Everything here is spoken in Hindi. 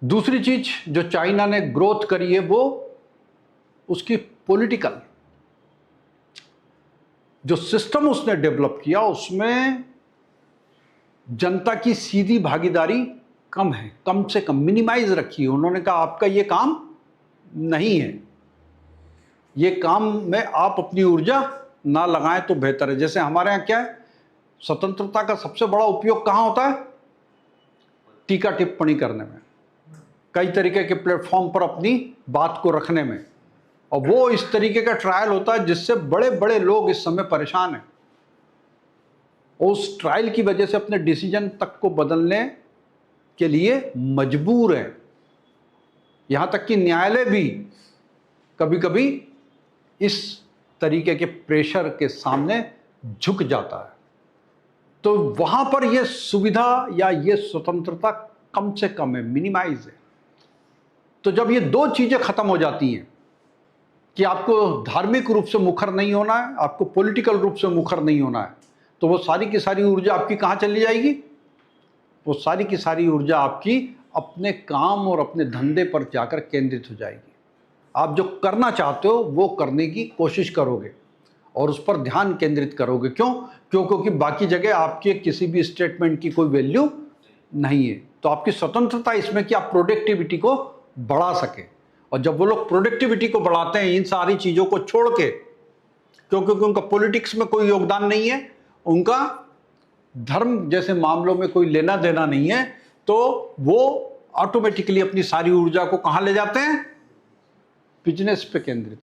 दूसरी चीज जो चाइना ने ग्रोथ करी है वो उसकी पॉलिटिकल जो सिस्टम उसने डेवलप किया, उसमें जनता की सीधी भागीदारी कम है, कम से कम मिनिमाइज रखी है। उन्होंने कहा आपका ये काम नहीं है, ये काम में आप अपनी ऊर्जा ना लगाएं तो बेहतर है। जैसे हमारे यहाँ क्या है, स्वतंत्रता का सबसे बड़ा उपयोग कहाँ होता है? टीका टिप्पणी करने में, कई तरीके के प्लेटफॉर्म पर अपनी बात को रखने में, और वो इस तरीके का ट्रायल होता है जिससे बड़े बड़े लोग इस समय परेशान हैं। उस ट्रायल की वजह से अपने डिसीजन तक को बदलने के लिए मजबूर हैं। यहां तक कि न्यायालय भी कभी कभी इस तरीके के प्रेशर के सामने झुक जाता है। तो वहां पर यह सुविधा या यह स्वतंत्रता कम से कम है, मिनिमाइज है। तो जब ये दो चीजें खत्म हो जाती हैं कि आपको धार्मिक रूप से मुखर नहीं होना है, आपको पॉलिटिकल रूप से मुखर नहीं होना है, तो वो सारी की सारी ऊर्जा आपकी कहां चली जाएगी? वो सारी की सारी ऊर्जा आपकी अपने काम और अपने धंधे पर जाकर केंद्रित हो जाएगी। आप जो करना चाहते हो वो करने की कोशिश करोगे और उस पर ध्यान केंद्रित करोगे। क्योंकि बाकी जगह आपके किसी भी स्टेटमेंट की कोई वैल्यू नहीं है। तो आपकी स्वतंत्रता इसमें कि आप प्रोडक्टिविटी को बढ़ा सके। और जब वो लोग प्रोडक्टिविटी को बढ़ाते हैं इन सारी चीज़ों को छोड़ के, क्योंकि उनका पॉलिटिक्स में कोई योगदान नहीं है, उनका धर्म जैसे मामलों में कोई लेना देना नहीं है, तो वो ऑटोमेटिकली अपनी सारी ऊर्जा को कहाँ ले जाते हैं? बिजनेस पे केंद्रित।